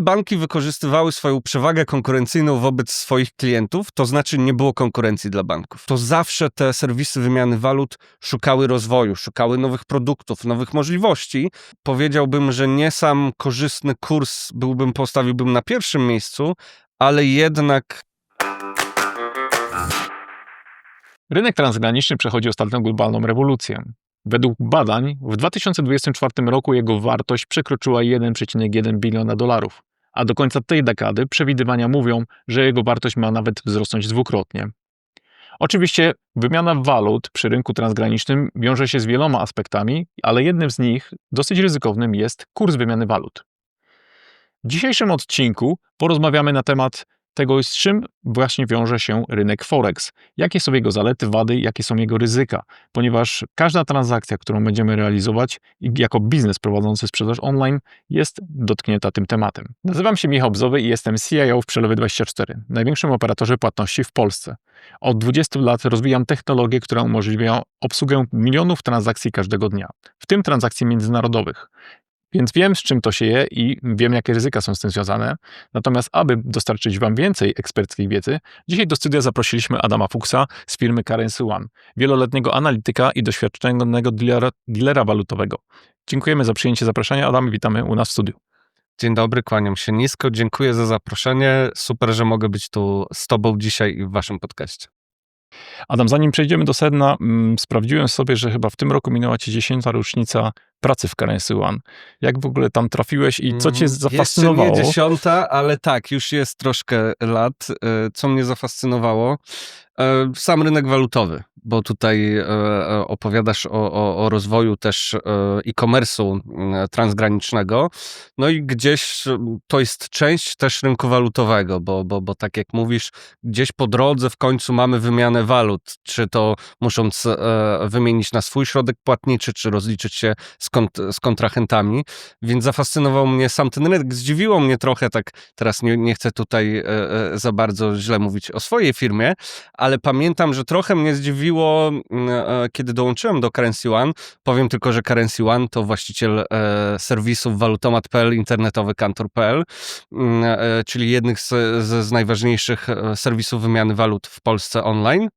Banki wykorzystywały swoją przewagę konkurencyjną wobec swoich klientów, to znaczy nie było konkurencji dla banków. To zawsze te serwisy wymiany walut szukały rozwoju, szukały nowych produktów, nowych możliwości. Powiedziałbym, że nie sam korzystny kurs postawiłbym na pierwszym miejscu, ale jednak... Rynek transgraniczny przechodzi ostatnią globalną rewolucję. Według badań w 2024 roku jego wartość przekroczyła $1,1 biliona, a do końca tej dekady przewidywania mówią, że jego wartość ma nawet wzrosnąć dwukrotnie. Oczywiście wymiana walut przy rynku transgranicznym wiąże się z wieloma aspektami, ale jednym z nich, dosyć ryzykownym, jest kurs wymiany walut. W dzisiejszym odcinku porozmawiamy na temat tego, z czym właśnie wiąże się rynek Forex. Jakie są jego zalety, wady, jakie są jego ryzyka, ponieważ każda transakcja, którą będziemy realizować jako biznes prowadzący sprzedaż online, jest dotknięta tym tematem. Nazywam się Michał Bzowy i jestem CIO w Przelewy24, największym operatorze płatności w Polsce. Od 20 lat rozwijam technologię, która umożliwia obsługę milionów transakcji każdego dnia, w tym transakcji międzynarodowych. Więc wiem, z czym to się je i wiem, jakie ryzyka są z tym związane. Natomiast, aby dostarczyć Wam więcej eksperckiej wiedzy, dzisiaj do studia zaprosiliśmy Adama Fuchsa z firmy Currency One, wieloletniego analityka i doświadczonego dealera walutowego. Dziękujemy za przyjęcie zaproszenia. Adam, witamy u nas w studiu. Dzień dobry, kłaniam się nisko, dziękuję za zaproszenie. Super, że mogę być tu z Tobą dzisiaj i w Waszym podcaście. Adam, zanim przejdziemy do sedna, sprawdziłem sobie, że chyba w tym roku minęła Ci 10. rocznica pracy w Currency One. Jak w ogóle tam trafiłeś i co Cię zafascynowało? Jeszcze nie 10, ale tak, już jest troszkę lat. Co mnie zafascynowało? Sam rynek walutowy, bo tutaj opowiadasz o rozwoju też e-commerce'u transgranicznego, no i gdzieś to jest część też rynku walutowego, bo tak jak mówisz, gdzieś po drodze w końcu mamy wymianę walut, czy to musząc wymienić na swój środek płatniczy, czy rozliczyć się z kontrahentami, więc zafascynował mnie sam ten rynek, zdziwiło mnie trochę, tak teraz nie chcę tutaj za bardzo źle mówić o swojej firmie, ale pamiętam, że trochę mnie zdziwiło, kiedy dołączyłem do Currency One. Powiem tylko, że Currency One to właściciel serwisów walutomat.pl, internetowy kantor.pl, czyli jednych z najważniejszych serwisów wymiany walut w Polsce online.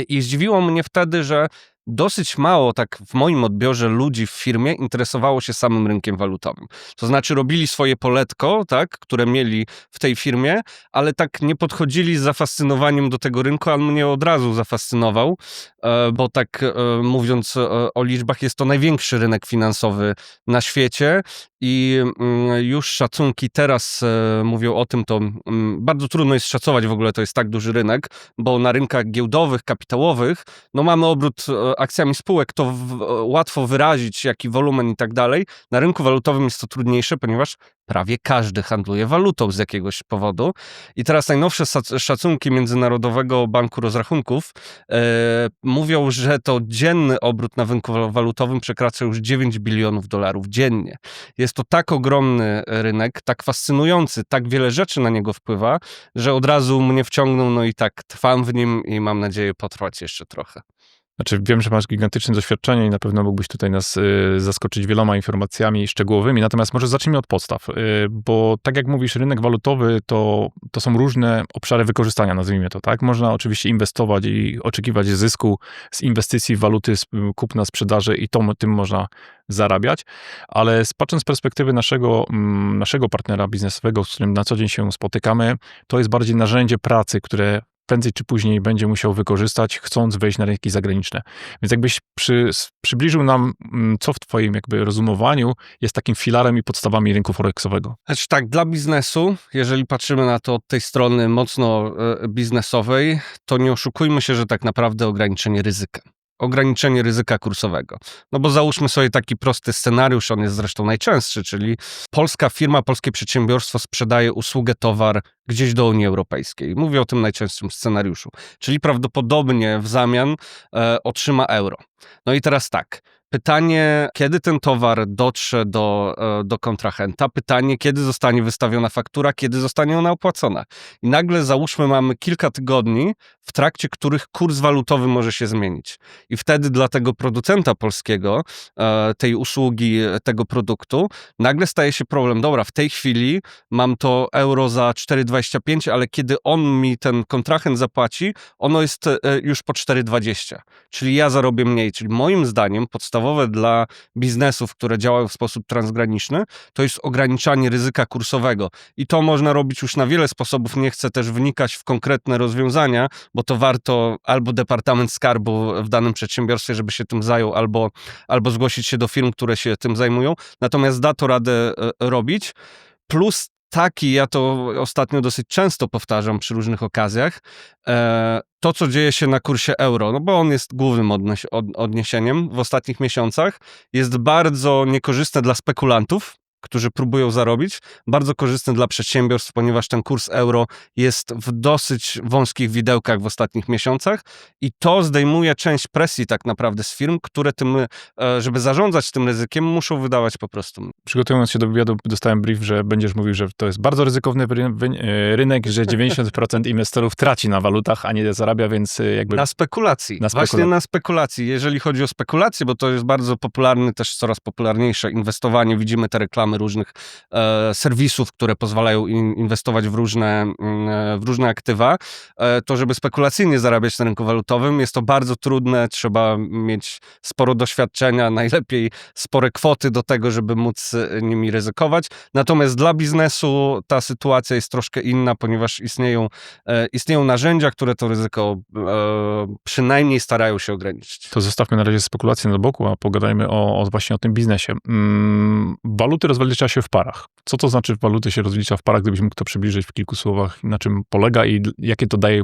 I zdziwiło mnie wtedy, że dosyć mało, tak w moim odbiorze, ludzi w firmie interesowało się samym rynkiem walutowym. To znaczy robili swoje poletko, tak, które mieli w tej firmie, ale tak nie podchodzili z zafascynowaniem do tego rynku, a on mnie od razu zafascynował, bo tak mówiąc o liczbach, jest to największy rynek finansowy na świecie i już szacunki teraz mówią o tym, to bardzo trudno jest szacować w ogóle, to jest tak duży rynek, bo na rynkach giełdowych, kapitałowych, no mamy obrót akcjami spółek, to łatwo wyrazić, jaki wolumen i tak dalej. Na rynku walutowym jest to trudniejsze, ponieważ prawie każdy handluje walutą z jakiegoś powodu. I teraz najnowsze szacunki Międzynarodowego Banku Rozrachunków mówią, że to dzienny obrót na rynku walutowym przekracza już $9 bilionów dziennie. Jest to tak ogromny rynek, tak fascynujący, tak wiele rzeczy na niego wpływa, że od razu mnie wciągnął, no i tak trwam w nim i mam nadzieję potrwać jeszcze trochę. Znaczy, wiem, że masz gigantyczne doświadczenie i na pewno mógłbyś tutaj nas zaskoczyć wieloma informacjami szczegółowymi, natomiast może zacznijmy od podstaw, bo tak jak mówisz, rynek walutowy to są różne obszary wykorzystania, nazwijmy to, tak? Można oczywiście inwestować i oczekiwać zysku z inwestycji w waluty, z kupna, sprzedaży i tym można zarabiać, ale patrząc z perspektywy naszego partnera biznesowego, z którym na co dzień się spotykamy, to jest bardziej narzędzie pracy, które prędzej czy później będzie musiał wykorzystać, chcąc wejść na rynki zagraniczne. Więc jakbyś przybliżył nam, co w twoim jakby rozumowaniu jest takim filarem i podstawami rynku forexowego. Znaczy tak, dla biznesu, jeżeli patrzymy na to od tej strony mocno biznesowej, to nie oszukujmy się, że tak naprawdę ograniczenie ryzyka kursowego. No bo załóżmy sobie taki prosty scenariusz, on jest zresztą najczęstszy, czyli polska firma, polskie przedsiębiorstwo sprzedaje usługę, towar gdzieś do Unii Europejskiej. Mówię o tym najczęstszym scenariuszu. Czyli prawdopodobnie w zamian otrzyma euro. No i teraz tak, Pytanie, kiedy ten towar dotrze do kontrahenta, pytanie, kiedy zostanie wystawiona faktura, kiedy zostanie ona opłacona. I nagle załóżmy mamy kilka tygodni, w trakcie których kurs walutowy może się zmienić. I wtedy dla tego producenta polskiego, tej usługi, tego produktu, nagle staje się problem. Dobra, w tej chwili mam to euro za 4,25, ale kiedy on mi ten kontrahent zapłaci, ono jest już po 4,20. Czyli ja zarobię mniej. Czyli moim zdaniem podstawowe dla biznesów, które działają w sposób transgraniczny, to jest ograniczanie ryzyka kursowego. I to można robić już na wiele sposobów. Nie chcę też wnikać w konkretne rozwiązania, bo to warto albo Departament Skarbu w danym przedsiębiorstwie, żeby się tym zajął, albo zgłosić się do firm, które się tym zajmują. Natomiast da to radę robić. Plus taki, ja to ostatnio dosyć często powtarzam przy różnych okazjach, to, co dzieje się na kursie euro, no bo on jest głównym odniesieniem w ostatnich miesiącach, jest bardzo niekorzystne dla spekulantów, którzy próbują zarobić, bardzo korzystny dla przedsiębiorstw, ponieważ ten kurs euro jest w dosyć wąskich widełkach w ostatnich miesiącach i to zdejmuje część presji tak naprawdę z firm, które tym, żeby zarządzać tym ryzykiem, muszą wydawać po prostu. Przygotując się do wywiadu, dostałem brief, że będziesz mówił, że to jest bardzo ryzykowny rynek, że 90% inwestorów traci na walutach, a nie zarabia, więc jakby... Na spekulacji. Właśnie na spekulacji. Jeżeli chodzi o spekulację, bo to jest bardzo popularny, też coraz popularniejsze inwestowanie, widzimy te reklamy różnych serwisów, które pozwalają inwestować w różne aktywa, to żeby spekulacyjnie zarabiać na rynku walutowym jest to bardzo trudne, trzeba mieć sporo doświadczenia, najlepiej spore kwoty do tego, żeby móc nimi ryzykować. Natomiast dla biznesu ta sytuacja jest troszkę inna, ponieważ istnieją narzędzia, które to ryzyko przynajmniej starają się ograniczyć. To zostawmy na razie spekulacje na boku, a pogadajmy właśnie o tym biznesie. Waluty rozlicza się w parach. Co to znaczy waluty się rozlicza w parach, gdybyś mógł to przybliżyć w kilku słowach, na czym polega i jakie to daje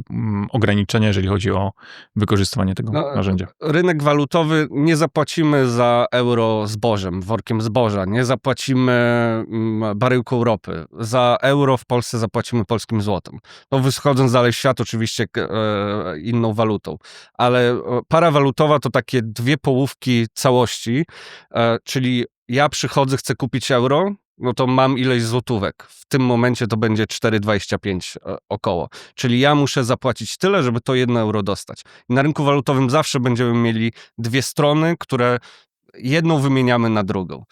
ograniczenia, jeżeli chodzi o wykorzystywanie tego narzędzia? Rynek walutowy, nie zapłacimy za euro zbożem, workiem zboża, nie zapłacimy baryłką ropy. Za euro w Polsce zapłacimy polskim złotem. No wychodząc dalej w świat oczywiście inną walutą. Ale para walutowa to takie dwie połówki całości, czyli ja przychodzę, chcę kupić euro, no to mam ileś złotówek. W tym momencie to będzie 4,25 około. Czyli ja muszę zapłacić tyle, żeby to 1 euro dostać. I na rynku walutowym zawsze będziemy mieli dwie strony, które jedną wymieniamy na drugą.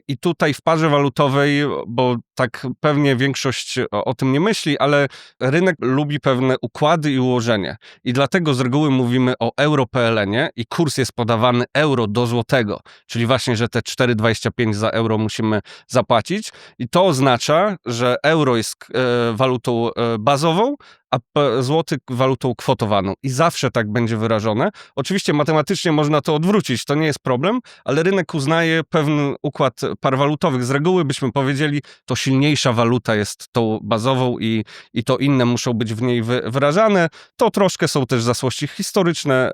I tutaj w parze walutowej, bo tak pewnie większość o tym nie myśli, ale rynek lubi pewne układy i ułożenie. I dlatego z reguły mówimy o euro-PLN-ie i kurs jest podawany euro do złotego, czyli właśnie, że te 4,25 za euro musimy zapłacić. I to oznacza, że euro jest walutą bazową, a złoty walutą kwotowaną. I zawsze tak będzie wyrażone. Oczywiście matematycznie można to odwrócić, to nie jest problem, ale rynek uznaje pewien układ par walutowych. Z reguły byśmy powiedzieli, to silniejsza waluta jest tą bazową i to inne muszą być w niej wyrażane. To troszkę są też zaszłości historyczne,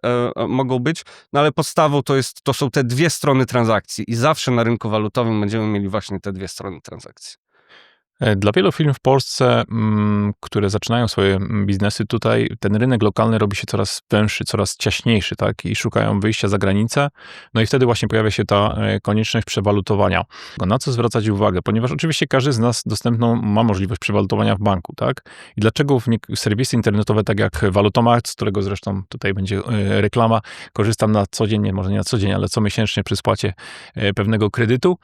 mogą być, no ale podstawą to są te dwie strony transakcji i zawsze na rynku walutowym będziemy mieli właśnie te dwie strony transakcji. Dla wielu firm w Polsce, które zaczynają swoje biznesy tutaj, ten rynek lokalny robi się coraz węższy, coraz ciaśniejszy, tak? I szukają wyjścia za granicę. No i wtedy właśnie pojawia się ta konieczność przewalutowania. Na co zwracać uwagę? Ponieważ oczywiście każdy z nas ma możliwość przewalutowania w banku, tak? I dlaczego serwisy internetowe, tak jak Valutomat, z którego zresztą tutaj będzie reklama, korzystam na co dzień, może nie na co dzień, ale co miesięcznie przy spłacie pewnego kredytu.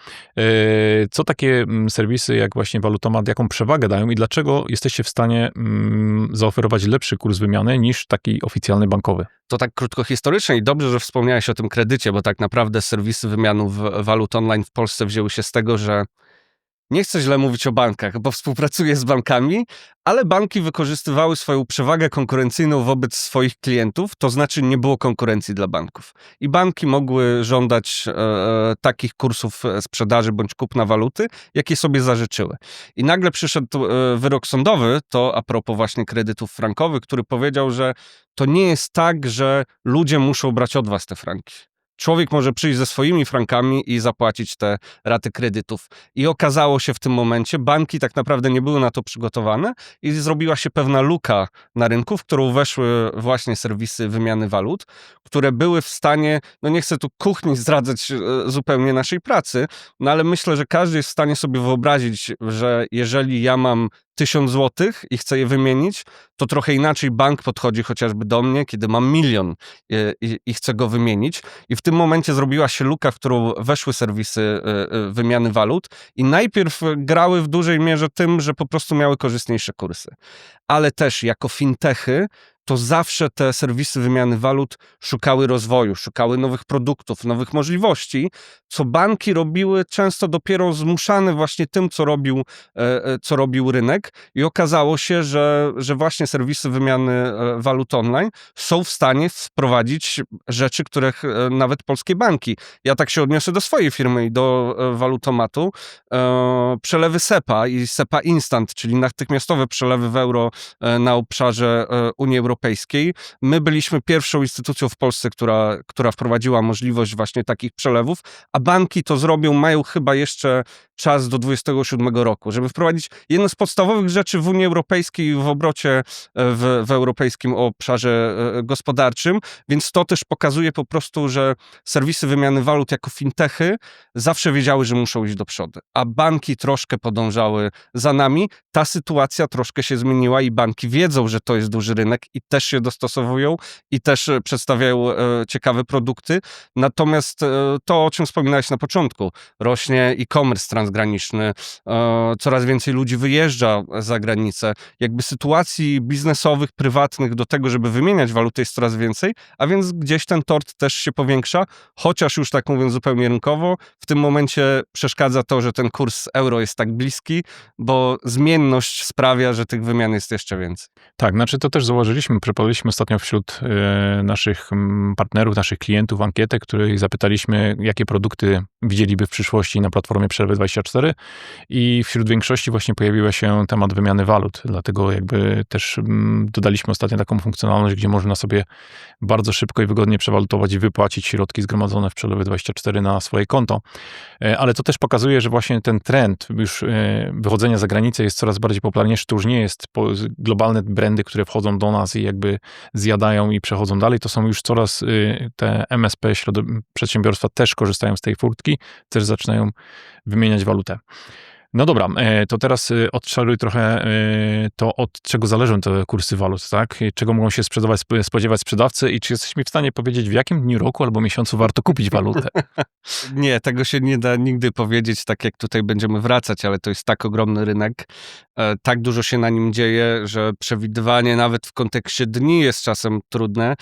Co takie serwisy jak właśnie Valutomat, jaką przewagę dają i dlaczego jesteście w stanie zaoferować lepszy kurs wymiany niż taki oficjalny bankowy? To tak krótko historycznie i dobrze, że wspomniałeś o tym kredycie, bo tak naprawdę serwisy wymianu walut online w Polsce wzięły się z tego, że nie chcę źle mówić o bankach, bo współpracuję z bankami, ale banki wykorzystywały swoją przewagę konkurencyjną wobec swoich klientów, to znaczy nie było konkurencji dla banków. I banki mogły żądać takich kursów sprzedaży bądź kupna waluty, jakie sobie zażyczyły. I nagle przyszedł wyrok sądowy, to a propos właśnie kredytów frankowych, który powiedział, że to nie jest tak, że ludzie muszą brać od was te franki. człowiek może przyjść ze swoimi frankami i zapłacić te raty kredytów. I okazało się w tym momencie, banki tak naprawdę nie były na to przygotowane i zrobiła się pewna luka na rynku, w którą weszły właśnie serwisy wymiany walut, które były w stanie, no nie chcę tu kuchni zdradzać zupełnie naszej pracy, no ale myślę, że każdy jest w stanie sobie wyobrazić, że jeżeli ja mam 1000 złotych i chcę je wymienić, to trochę inaczej bank podchodzi chociażby do mnie, kiedy mam 1 000 000 i chcę go wymienić. I w tym momencie zrobiła się luka, w którą weszły serwisy wymiany walut i najpierw grały w dużej mierze tym, że po prostu miały korzystniejsze kursy. Ale też jako fintechy to zawsze te serwisy wymiany walut szukały rozwoju, szukały nowych produktów, nowych możliwości, co banki robiły często dopiero zmuszane właśnie tym, co robił rynek i okazało się, że właśnie serwisy wymiany walut online są w stanie wprowadzić rzeczy, których nawet polskie banki. Ja tak się odniosę do swojej firmy i do Walutomatu. Przelewy SEPA i SEPA Instant, czyli natychmiastowe przelewy w euro na obszarze Unii Europejskiej. My byliśmy pierwszą instytucją w Polsce, która wprowadziła możliwość właśnie takich przelewów, a banki to zrobią, mają chyba jeszcze czas do 27 roku, żeby wprowadzić jedno z podstawowych rzeczy w Unii Europejskiej i w obrocie w europejskim obszarze gospodarczym, więc to też pokazuje po prostu, że serwisy wymiany walut jako fintechy zawsze wiedziały, że muszą iść do przodu, a banki troszkę podążały za nami. Ta sytuacja troszkę się zmieniła i banki wiedzą, że to jest duży rynek i też się dostosowują i też przedstawiają ciekawe produkty. Natomiast to, o czym wspominałeś na początku, rośnie e-commerce transgraniczny, coraz więcej ludzi wyjeżdża za granicę. Jakby sytuacji biznesowych, prywatnych do tego, żeby wymieniać walutę jest coraz więcej, a więc gdzieś ten tort też się powiększa, chociaż już tak mówiąc zupełnie rynkowo, w tym momencie przeszkadza to, że ten kurs euro jest tak bliski, bo zmienność sprawia, że tych wymian jest jeszcze więcej. Tak, znaczy to też zauważyliśmy, przeprowadziliśmy ostatnio wśród naszych partnerów, naszych klientów ankietę, której zapytaliśmy, jakie produkty widzieliby w przyszłości na platformie Przelewy24 i wśród większości właśnie pojawił się temat wymiany walut, dlatego jakby też dodaliśmy ostatnio taką funkcjonalność, gdzie można sobie bardzo szybko i wygodnie przewalutować i wypłacić środki zgromadzone w Przelewy24 na swoje konto, ale to też pokazuje, że właśnie ten trend już wychodzenia za granicę jest coraz bardziej popularniejszy, to już nie jest globalne brandy, które wchodzą do nas i jakby zjadają i przechodzą dalej, to są już coraz te MSP, przedsiębiorstwa też korzystają z tej furtki, też zaczynają wymieniać walutę. No dobra, to teraz odczaruj trochę to, od czego zależą te kursy walut, tak? Czego mogą się spodziewać sprzedawcy i czy jesteśmy w stanie powiedzieć, w jakim dniu roku albo miesiącu warto kupić walutę? Nie, tego się nie da nigdy powiedzieć, tak jak tutaj będziemy wracać, ale to jest tak ogromny rynek, tak dużo się na nim dzieje, że przewidywanie nawet w kontekście dni jest czasem trudne,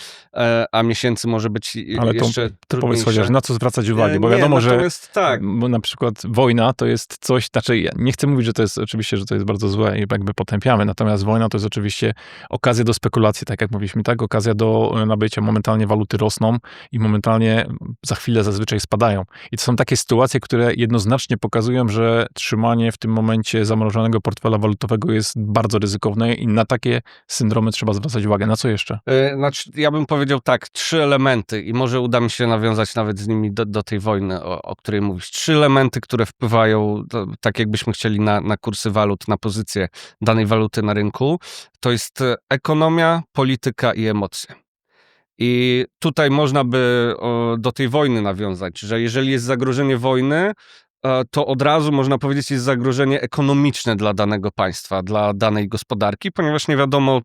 a miesięcy może być ale jeszcze to powiedz trudniejsze. chociaż, na co zwracać uwagę, bo wiadomo, że tak. bo na przykład wojna to jest coś, znaczy ja nie chcę mówić, że to jest oczywiście, że to jest bardzo złe i jakby potępiamy, natomiast wojna to jest oczywiście okazja do spekulacji, tak jak mówiliśmy, tak, okazja do nabycia, momentalnie waluty rosną i momentalnie za chwilę zazwyczaj spadają. I to są takie sytuacje, które jednoznacznie pokazują, że trzymanie w tym momencie zamrożonego portfela walutowego jest bardzo ryzykowne i na takie syndromy trzeba zwracać uwagę. Na co jeszcze? Znaczy, ja bym powiedział tak, 3 elementy i może uda mi się nawiązać nawet z nimi do tej wojny, o której mówisz. 3 elementy, które wpływają, tak jakbyśmy chcieli, na kursy walut, na pozycję danej waluty na rynku. To jest ekonomia, polityka i emocje. I tutaj można by do tej wojny nawiązać, że jeżeli jest zagrożenie wojny, to od razu można powiedzieć jest zagrożenie ekonomiczne dla danego państwa, dla danej gospodarki, ponieważ nie wiadomo,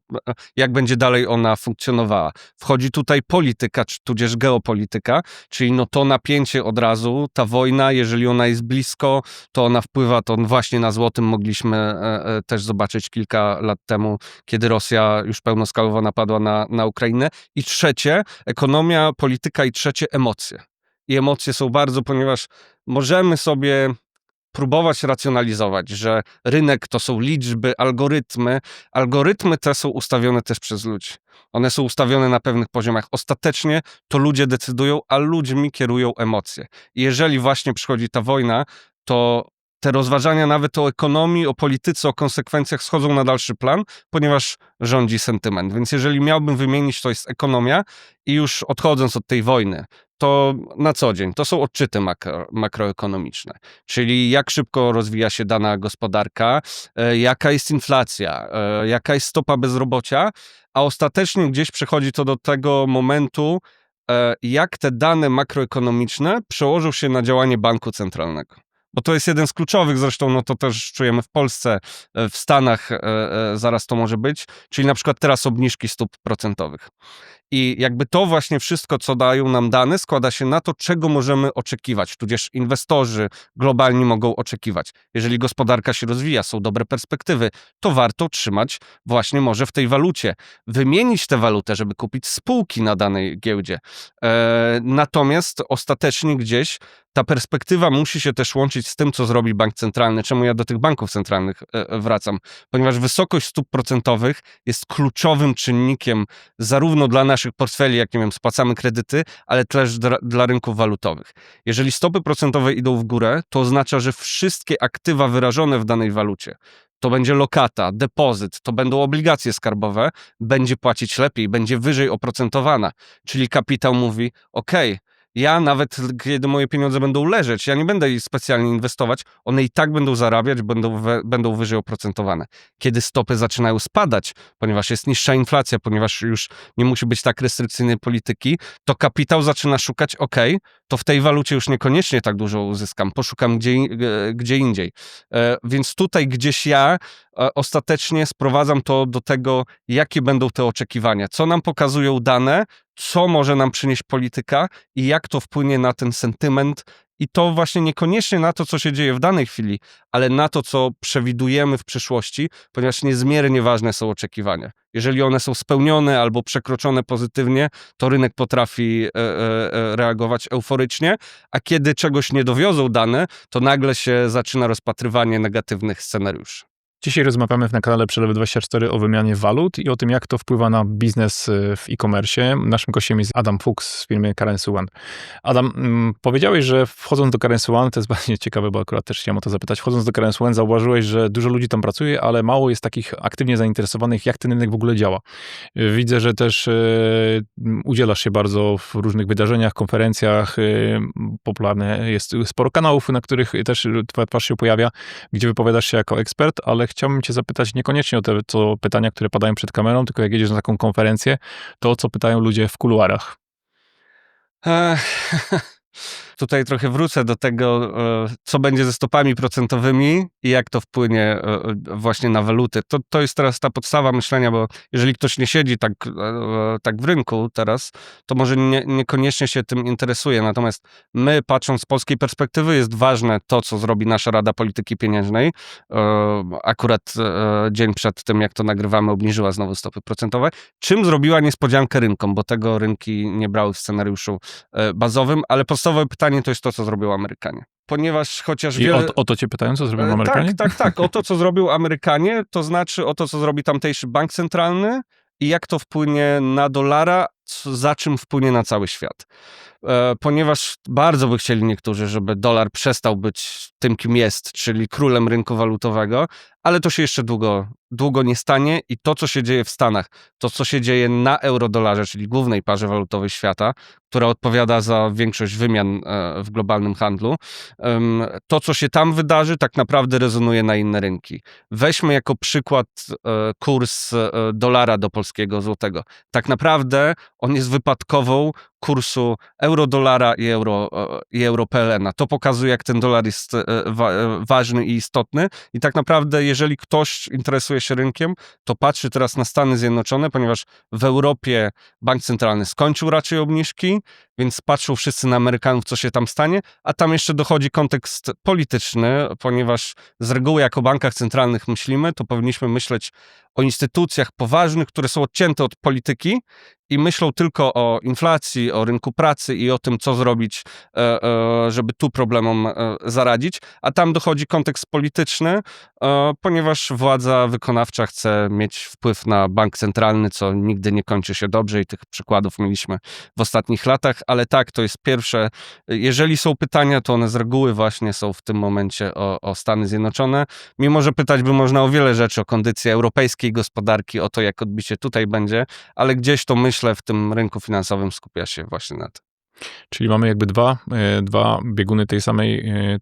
jak będzie dalej ona funkcjonowała. Wchodzi tutaj polityka, czy tudzież geopolityka, czyli no to napięcie od razu, ta wojna, jeżeli ona jest blisko, to ona wpływa, to właśnie na złotym mogliśmy też zobaczyć kilka lat temu, kiedy Rosja już pełnoskalowo napadła na Ukrainę. I trzecie, ekonomia, polityka i trzecie, emocje. I emocje są bardzo, ponieważ możemy sobie próbować racjonalizować, że rynek to są liczby, algorytmy. Algorytmy te są ustawione też przez ludzi. One są ustawione na pewnych poziomach. Ostatecznie to ludzie decydują, a ludźmi kierują emocje. I jeżeli właśnie przychodzi ta wojna, to te rozważania nawet o ekonomii, o polityce, o konsekwencjach schodzą na dalszy plan, ponieważ rządzi sentyment. Więc jeżeli miałbym wymienić, to jest ekonomia i już odchodząc od tej wojny, to na co dzień to są odczyty makroekonomiczne, czyli jak szybko rozwija się dana gospodarka, jaka jest inflacja, jaka jest stopa bezrobocia, a ostatecznie gdzieś przechodzi to do tego momentu, jak te dane makroekonomiczne przełożą się na działanie banku centralnego. Bo to jest jeden z kluczowych, zresztą no to też czujemy w Polsce, w Stanach zaraz to może być, czyli na przykład teraz obniżki stóp procentowych. I jakby to właśnie wszystko, co dają nam dane, składa się na to, czego możemy oczekiwać, tudzież inwestorzy globalni mogą oczekiwać. Jeżeli gospodarka się rozwija, są dobre perspektywy, to warto trzymać właśnie może w tej walucie, wymienić tę walutę, żeby kupić spółki na danej giełdzie. Natomiast ostatecznie gdzieś ta perspektywa musi się też łączyć z tym, co zrobi bank centralny. Czemu ja do tych banków centralnych wracam? Ponieważ wysokość stóp procentowych jest kluczowym czynnikiem zarówno dla naszych portfeli, jak nie wiem, spłacamy kredyty, ale też dla rynków walutowych. Jeżeli stopy procentowe idą w górę, to oznacza, że wszystkie aktywa wyrażone w danej walucie, to będzie lokata, depozyt, to będą obligacje skarbowe, będzie płacić lepiej, będzie wyżej oprocentowana. Czyli kapitał mówi, ja nawet kiedy moje pieniądze będą leżeć, ja nie będę ich specjalnie inwestować, one i tak będą zarabiać, będą wyżej oprocentowane. Kiedy stopy zaczynają spadać, ponieważ jest niższa inflacja, ponieważ już nie musi być tak restrykcyjnej polityki, to kapitał zaczyna szukać, to w tej walucie już niekoniecznie tak dużo uzyskam, poszukam gdzie indziej. Więc tutaj gdzieś ja ostatecznie sprowadzam to do tego, jakie będą te oczekiwania, co nam pokazują dane, co może nam przynieść polityka i jak to wpłynie na ten sentyment i to właśnie niekoniecznie na to, co się dzieje w danej chwili, ale na to, co przewidujemy w przyszłości, ponieważ niezmiernie ważne są oczekiwania. Jeżeli one są spełnione albo przekroczone pozytywnie, to rynek potrafi reagować euforycznie, a kiedy czegoś nie dowiozą dane, to nagle się zaczyna rozpatrywanie negatywnych scenariuszy. Dzisiaj rozmawiamy na kanale Przelewy24 o wymianie walut i o tym, jak to wpływa na biznes w e-commerce. Naszym gościem jest Adam Fuchs z firmy Currency One. Adam, powiedziałeś, że wchodząc do Currency One, to jest bardzo ciekawe, bo akurat też chciałem o to zapytać, wchodząc do Currency One zauważyłeś, że dużo ludzi tam pracuje, ale mało jest takich aktywnie zainteresowanych, jak ten rynek w ogóle działa. Widzę, że też udzielasz się bardzo w różnych wydarzeniach, konferencjach. Popularne jest sporo kanałów, na których też twoja twarz się pojawia, gdzie wypowiadasz się jako ekspert, ale chciałbym cię zapytać niekoniecznie o te pytania, które padają przed kamerą, tylko jak jedziesz na taką konferencję, to o co pytają ludzie w kuluarach? Tutaj trochę wrócę do tego, co będzie ze stopami procentowymi i jak to wpłynie właśnie na waluty. To jest teraz ta podstawa myślenia, bo jeżeli ktoś nie siedzi tak w rynku teraz, to może niekoniecznie się tym interesuje. Natomiast my, patrząc z polskiej perspektywy, jest ważne to, co zrobi nasza Rada Polityki Pieniężnej. Akurat dzień przed tym, jak to nagrywamy, obniżyła znowu stopy procentowe. Czym zrobiła niespodziankę rynkom, bo tego rynki nie brały w scenariuszu bazowym, ale podstawowe pytanie to jest to, co zrobią Amerykanie. Ponieważ chociaż I o to cię pytają, co zrobią Amerykanie? Tak. O to, co zrobią Amerykanie, to znaczy o to, co zrobi tamtejszy bank centralny i jak to wpłynie na dolara, za czym wpłynie na cały świat. Ponieważ bardzo by chcieli niektórzy, żeby dolar przestał być tym, kim jest, czyli królem rynku walutowego, ale to się jeszcze długo nie stanie i to, co się dzieje w Stanach, to, co się dzieje na eurodolarze, czyli głównej parze walutowej świata, która odpowiada za większość wymian w globalnym handlu, to, co się tam wydarzy, tak naprawdę rezonuje na inne rynki. Weźmy jako przykład kurs dolara do polskiego złotego. Tak naprawdę on jest wypadkową kursu euro-dolara i euro-PLN-a. To pokazuje, jak ten dolar jest ważny i istotny i tak naprawdę, jeżeli ktoś interesuje się rynkiem, to patrzy teraz na Stany Zjednoczone, ponieważ w Europie bank centralny skończył raczej obniżki, więc patrzą wszyscy na Amerykanów, co się tam stanie, a tam jeszcze dochodzi kontekst polityczny, ponieważ z reguły jak o bankach centralnych myślimy, to powinniśmy myśleć o instytucjach poważnych, które są odcięte od polityki i myślą tylko o inflacji, o rynku pracy i o tym, co zrobić, żeby tu problemom zaradzić, a tam dochodzi kontekst polityczny, ponieważ władza wykonawcza chce mieć wpływ na bank centralny, co nigdy nie kończy się dobrze i tych przykładów mieliśmy w ostatnich latach, ale tak, to jest pierwsze. Jeżeli są pytania, to one z reguły właśnie są w tym momencie o Stany Zjednoczone, mimo że pytać by można o wiele rzeczy, o kondycję europejskiej gospodarki, o to, jak odbicie tutaj będzie, ale gdzieś to myślę w tym rynku finansowym skupia się właśnie na tym. Czyli mamy jakby dwa bieguny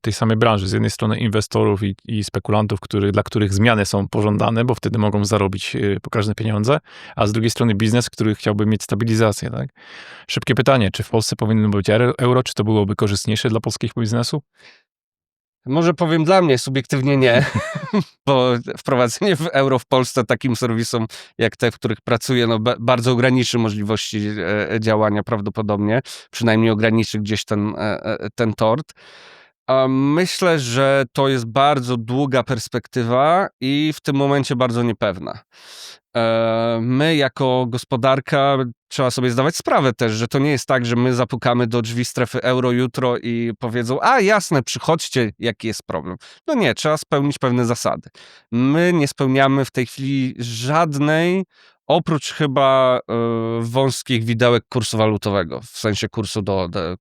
tej samej branży. Z jednej strony inwestorów i spekulantów, dla których zmiany są pożądane, bo wtedy mogą zarobić pokaźne pieniądze, a z drugiej strony biznes, który chciałby mieć stabilizację. Tak? Szybkie pytanie, czy w Polsce powinno być euro, czy to byłoby korzystniejsze dla polskiego biznesu? Może powiem dla mnie, subiektywnie nie, bo wprowadzenie euro w Polsce takim serwisom jak te, w których pracuję, no bardzo ograniczy możliwości działania prawdopodobnie, przynajmniej ograniczy gdzieś ten tort. A myślę, że to jest bardzo długa perspektywa i w tym momencie bardzo niepewna. My jako gospodarka trzeba sobie zdawać sprawę też, że to nie jest tak, że my zapukamy do drzwi strefy euro jutro i powiedzą, a jasne, przychodźcie, jaki jest problem. No nie, trzeba spełnić pewne zasady. My nie spełniamy w tej chwili żadnej, oprócz chyba wąskich widełek kursu walutowego, w sensie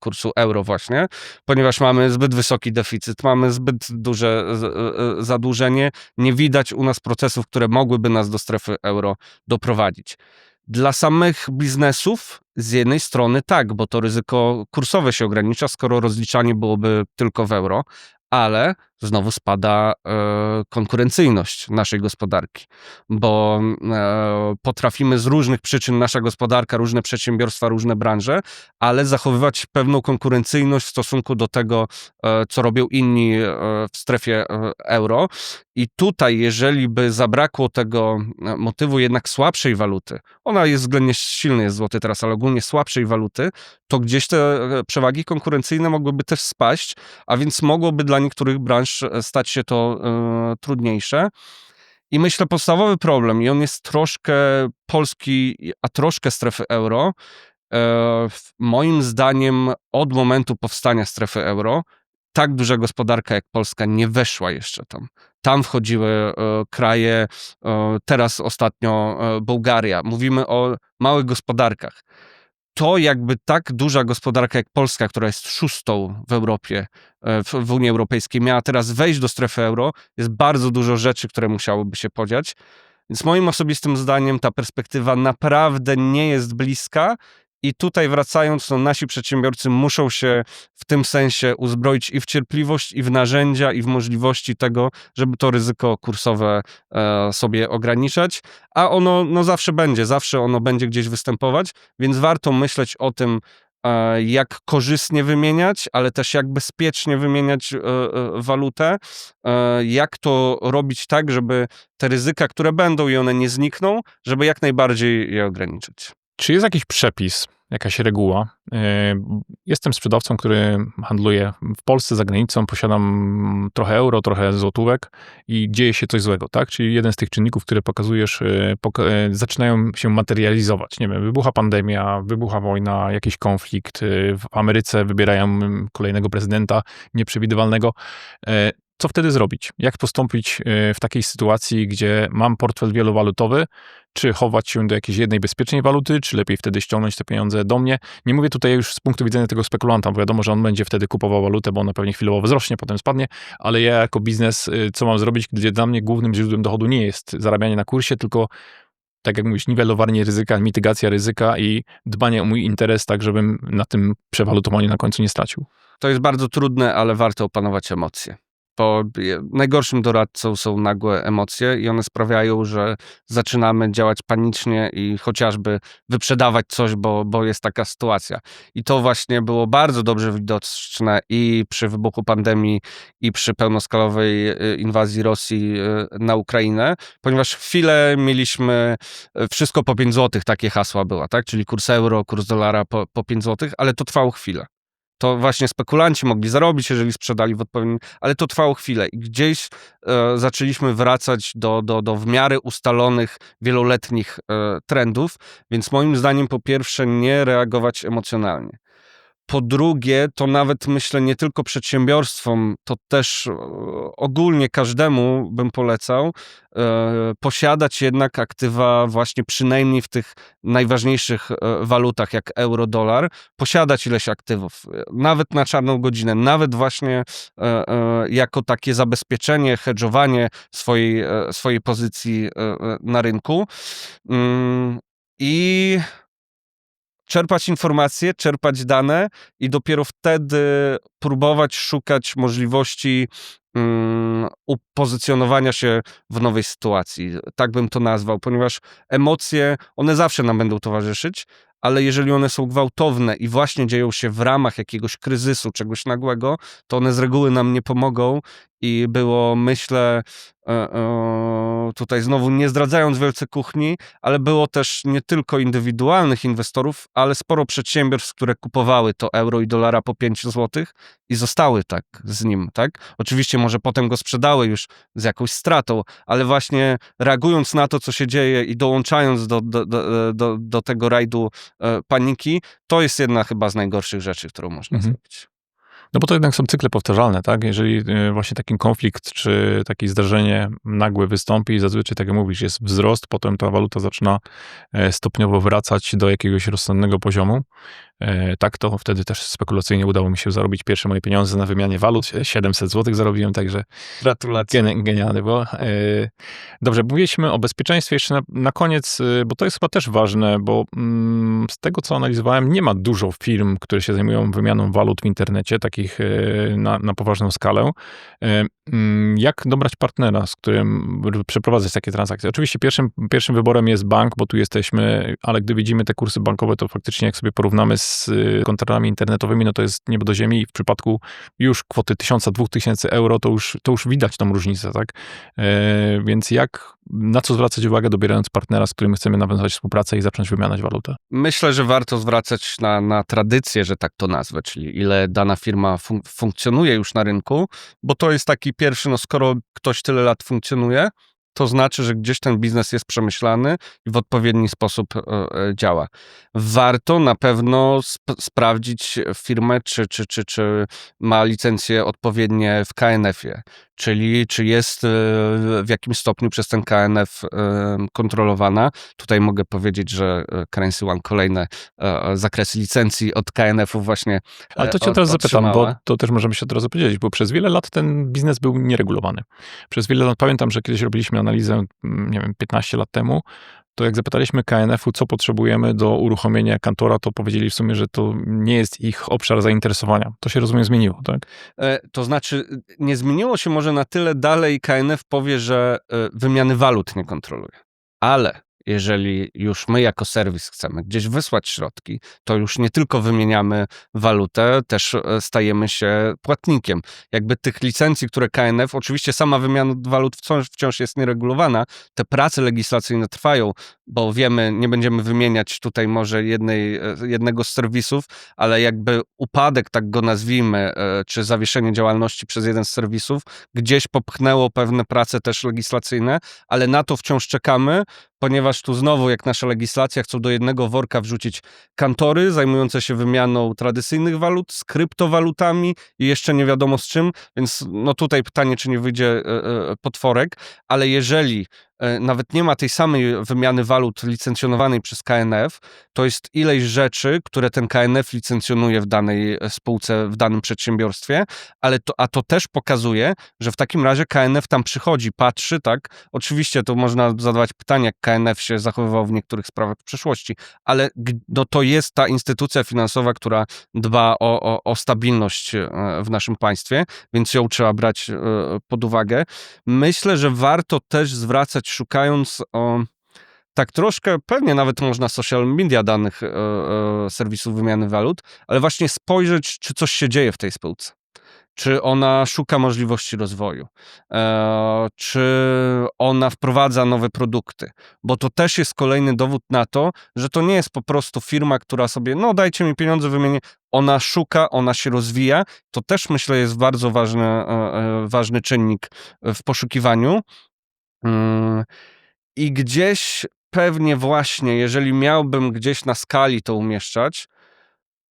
kursu euro właśnie, ponieważ mamy zbyt wysoki deficyt, mamy zbyt duże zadłużenie, nie widać u nas procesów, które mogłyby nas do strefy euro doprowadzić. Dla samych biznesów z jednej strony tak, bo to ryzyko kursowe się ogranicza, skoro rozliczanie byłoby tylko w euro, ale znowu spada konkurencyjność naszej gospodarki, bo potrafimy z różnych przyczyn, nasza gospodarka, różne przedsiębiorstwa, różne branże, ale zachowywać pewną konkurencyjność w stosunku do tego, co robią inni w strefie euro. I tutaj, jeżeli by zabrakło tego motywu jednak słabszej waluty, ona jest względnie silny, jest złoty teraz, ale ogólnie słabszej waluty, to gdzieś te przewagi konkurencyjne mogłyby też spaść, a więc mogłoby dla niektórych branż stać się to trudniejsze. I myślę, podstawowy problem, i on jest troszkę polski, a troszkę strefy euro, moim zdaniem od momentu powstania strefy euro, tak duża gospodarka jak Polska nie weszła jeszcze tam. Tam wchodziły kraje, teraz ostatnio Bułgaria. Mówimy o małych gospodarkach. To jakby tak duża gospodarka jak Polska, która jest szóstą w Europie, w Unii Europejskiej, miała teraz wejść do strefy euro, jest bardzo dużo rzeczy, które musiałyby się podziać. Więc moim osobistym zdaniem ta perspektywa naprawdę nie jest bliska i tutaj wracając, no nasi przedsiębiorcy muszą się w tym sensie uzbroić i w cierpliwość, i w narzędzia, i w możliwości tego, żeby to ryzyko kursowe sobie ograniczać, a ono no zawsze ono będzie gdzieś występować, więc warto myśleć o tym, jak korzystnie wymieniać, ale też jak bezpiecznie wymieniać walutę, jak to robić tak, żeby te ryzyka, które będą i one nie znikną, żeby jak najbardziej je ograniczyć. Czy jest jakiś przepis, jakaś reguła? Jestem sprzedawcą, który handluje w Polsce, za granicą, posiadam trochę euro, trochę złotówek i dzieje się coś złego, tak? Czyli jeden z tych czynników, które pokazujesz, zaczynają się materializować. Nie wiem, wybucha pandemia, wybucha wojna, jakiś konflikt, w Ameryce wybierają kolejnego prezydenta nieprzewidywalnego. Co wtedy zrobić? Jak postąpić w takiej sytuacji, gdzie mam portfel wielowalutowy? Czy chować się do jakiejś jednej bezpiecznej waluty, czy lepiej wtedy ściągnąć te pieniądze do mnie? Nie mówię tutaj już z punktu widzenia tego spekulanta, bo wiadomo, że on będzie wtedy kupował walutę, bo ona pewnie chwilowo wzrośnie, potem spadnie, ale ja jako biznes, co mam zrobić, gdzie dla mnie głównym źródłem dochodu nie jest zarabianie na kursie, tylko tak jak mówisz, niwelowanie ryzyka, mitygacja ryzyka i dbanie o mój interes, tak żebym na tym przewalutowaniu na końcu nie stracił. To jest bardzo trudne, ale warto opanować emocje. Bo najgorszym doradcą są nagłe emocje i one sprawiają, że zaczynamy działać panicznie i chociażby wyprzedawać coś, bo jest taka sytuacja. I to właśnie było bardzo dobrze widoczne i przy wybuchu pandemii, i przy pełnoskalowej inwazji Rosji na Ukrainę, ponieważ chwilę mieliśmy wszystko po 5 zł, takie hasła była, tak? Czyli kurs euro, kurs dolara po 5 zł, ale to trwało chwilę. To właśnie spekulanci mogli zarobić, jeżeli sprzedali w odpowiednim, ale to trwało chwilę i gdzieś zaczęliśmy wracać do w miarę ustalonych, wieloletnich trendów, więc moim zdaniem po pierwsze nie reagować emocjonalnie. Po drugie, to nawet myślę nie tylko przedsiębiorstwom, to też ogólnie każdemu bym polecał posiadać jednak aktywa właśnie przynajmniej w tych najważniejszych walutach jak euro, dolar, posiadać ileś aktywów, nawet na czarną godzinę, nawet właśnie jako takie zabezpieczenie, hedżowanie swojej pozycji na rynku. I czerpać informacje, czerpać dane i dopiero wtedy próbować szukać możliwości upozycjonowania się w nowej sytuacji. Tak bym to nazwał, ponieważ emocje, one zawsze nam będą towarzyszyć, ale jeżeli one są gwałtowne i właśnie dzieją się w ramach jakiegoś kryzysu, czegoś nagłego, to one z reguły nam nie pomogą i było, myślę, tutaj znowu nie zdradzając wielce kuchni, ale było też nie tylko indywidualnych inwestorów, ale sporo przedsiębiorstw, które kupowały to euro i dolara po 5 zł i zostały tak z nim, tak? Oczywiście może potem go sprzedały już z jakąś stratą, ale właśnie reagując na to, co się dzieje i dołączając do tego rajdu paniki, to jest jedna chyba z najgorszych rzeczy, którą można zrobić. No bo to jednak są cykle powtarzalne, tak? Jeżeli właśnie taki konflikt czy takie zdarzenie nagłe wystąpi, zazwyczaj, tak jak mówisz, jest wzrost, potem ta waluta zaczyna stopniowo wracać do jakiegoś rozsądnego poziomu. Tak, to wtedy też spekulacyjnie udało mi się zarobić pierwsze moje pieniądze na wymianie walut. 700 zł zarobiłem, także Gratulacje. genialne było. Dobrze, mówiliśmy o bezpieczeństwie jeszcze na koniec, bo to jest chyba też ważne, bo z tego, co analizowałem, nie ma dużo firm, które się zajmują wymianą walut w internecie, takich na poważną skalę. Jak dobrać partnera, z którym przeprowadzać takie transakcje? Oczywiście pierwszym wyborem jest bank, bo tu jesteśmy, ale gdy widzimy te kursy bankowe, to faktycznie jak sobie porównamy z kontratami internetowymi, no to jest niebo do ziemi i w przypadku już kwoty 1000-2000 euro, to już widać tą różnicę, tak? Więc na co zwracać uwagę, dobierając partnera, z którym chcemy nawiązać współpracę i zacząć wymieniać walutę? Myślę, że warto zwracać na tradycję, że tak to nazwę, czyli ile dana firma funkcjonuje już na rynku, bo to jest taki pierwszy, no skoro ktoś tyle lat funkcjonuje, to znaczy, że gdzieś ten biznes jest przemyślany i w odpowiedni sposób działa. Warto na pewno sprawdzić firmę, czy ma licencje odpowiednie w KNF-ie, czyli czy jest w jakimś stopniu przez ten KNF kontrolowana. Tutaj mogę powiedzieć, że Currency One kolejne zakresy licencji od KNF-u właśnie Ale to cię teraz zapytam, otrzymała. bo to też możemy się teraz opowiedzieć, bo przez wiele lat ten biznes był nieregulowany. Przez wiele lat, pamiętam, że kiedyś robiliśmy analizę, nie wiem, 15 lat temu, to jak zapytaliśmy KNF-u, co potrzebujemy do uruchomienia kantora, to powiedzieli w sumie, że to nie jest ich obszar zainteresowania. To się, rozumiem, zmieniło, tak? To znaczy, nie zmieniło się może na tyle dalej, KNF powie, że wymiany walut nie kontroluje. Ale jeżeli już my jako serwis chcemy gdzieś wysłać środki, to już nie tylko wymieniamy walutę, też stajemy się płatnikiem. Jakby tych licencji, które KNF, oczywiście sama wymiana walut wciąż jest nieregulowana, te prace legislacyjne trwają, bo wiemy, nie będziemy wymieniać tutaj może jednego z serwisów, ale jakby upadek, tak go nazwijmy, czy zawieszenie działalności przez jeden z serwisów, gdzieś popchnęło pewne prace też legislacyjne, ale na to wciąż czekamy, ponieważ tu znowu, jak nasza legislacja, chcą do jednego worka wrzucić kantory zajmujące się wymianą tradycyjnych walut z kryptowalutami i jeszcze nie wiadomo z czym, więc no tutaj pytanie, czy nie wyjdzie potworek, ale jeżeli nawet nie ma tej samej wymiany walut licencjonowanej przez KNF, to jest ileś rzeczy, które ten KNF licencjonuje w danej spółce, w danym przedsiębiorstwie, a to też pokazuje, że w takim razie KNF tam przychodzi, patrzy, tak? Oczywiście to można zadawać pytanie, jak KNF się zachowywał w niektórych sprawach w przeszłości, ale no, to jest ta instytucja finansowa, która dba o stabilność w naszym państwie, więc ją trzeba brać pod uwagę. Myślę, że warto też zwracać, szukając tak troszkę, pewnie nawet można social media danych serwisów wymiany walut, ale właśnie spojrzeć, czy coś się dzieje w tej spółce. Czy ona szuka możliwości rozwoju, czy ona wprowadza nowe produkty, bo to też jest kolejny dowód na to, że to nie jest po prostu firma, która sobie, no dajcie mi pieniądze, wymienię. Ona szuka, ona się rozwija. To też myślę jest bardzo ważny czynnik w poszukiwaniu. I gdzieś pewnie właśnie, jeżeli miałbym gdzieś na skali to umieszczać,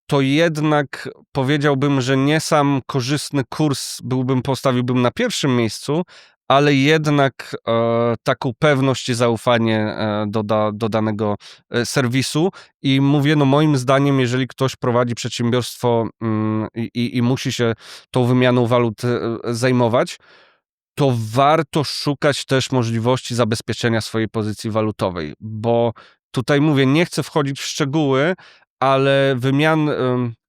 to jednak powiedziałbym, że nie sam korzystny kurs postawiłbym na pierwszym miejscu, ale jednak taką pewność i zaufanie do danego serwisu. I mówię, no moim zdaniem, jeżeli ktoś prowadzi przedsiębiorstwo i musi się tą wymianą walut zajmować, to warto szukać też możliwości zabezpieczenia swojej pozycji walutowej, bo tutaj mówię, nie chcę wchodzić w szczegóły, ale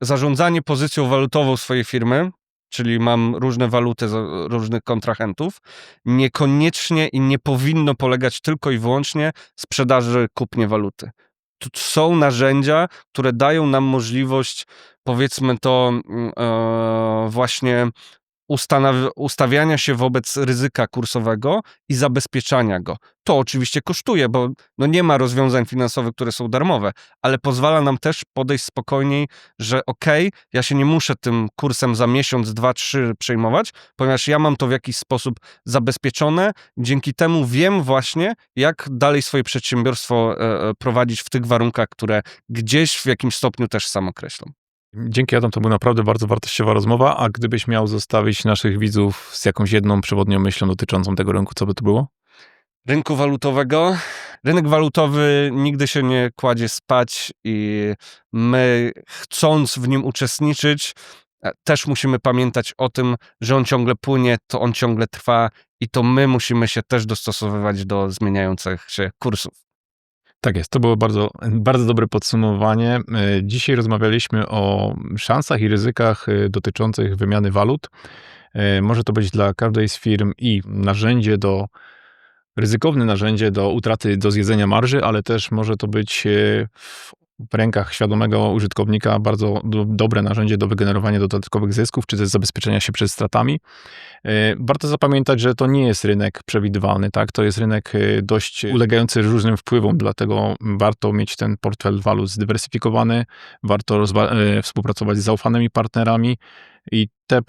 zarządzanie pozycją walutową swojej firmy, czyli mam różne waluty różnych kontrahentów, niekoniecznie i nie powinno polegać tylko i wyłącznie sprzedaży, kupnie waluty. Tu są narzędzia, które dają nam możliwość, powiedzmy to, właśnie ustawiania się wobec ryzyka kursowego i zabezpieczania go. To oczywiście kosztuje, bo nie ma rozwiązań finansowych, które są darmowe, ale pozwala nam też podejść spokojniej, że ja się nie muszę tym kursem za miesiąc, 2, 3 przejmować, ponieważ ja mam to w jakiś sposób zabezpieczone. Dzięki temu wiem właśnie, jak dalej swoje przedsiębiorstwo prowadzić w tych warunkach, które gdzieś w jakimś stopniu też sam określam. Dzięki, Adam, to była naprawdę bardzo wartościowa rozmowa, a gdybyś miał zostawić naszych widzów z jakąś jedną przewodnią myślą dotyczącą tego rynku, co by to było? Rynku walutowego. Rynek walutowy nigdy się nie kładzie spać i my, chcąc w nim uczestniczyć, też musimy pamiętać o tym, że on ciągle płynie, to on ciągle trwa i to my musimy się też dostosowywać do zmieniających się kursów. Tak jest, to było bardzo, bardzo dobre podsumowanie. Dzisiaj rozmawialiśmy o szansach i ryzykach dotyczących wymiany walut. Może to być dla każdej z firm i ryzykowne narzędzie do utraty, do zjedzenia marży, ale też może to być w rękach świadomego użytkownika bardzo dobre narzędzie do wygenerowania dodatkowych zysków, czy też zabezpieczenia się przed stratami. Warto zapamiętać, że to nie jest rynek przewidywalny, tak? To jest rynek dość ulegający różnym wpływom, dlatego warto mieć ten portfel walut zdywersyfikowany, warto współpracować z zaufanymi partnerami i te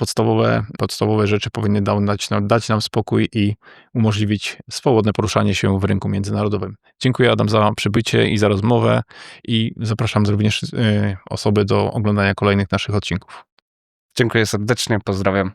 podstawowe rzeczy powinny dać nam spokój i umożliwić swobodne poruszanie się w rynku międzynarodowym. Dziękuję, Adam, za przybycie i za rozmowę i zapraszam również osoby do oglądania kolejnych naszych odcinków. Dziękuję serdecznie, pozdrawiam.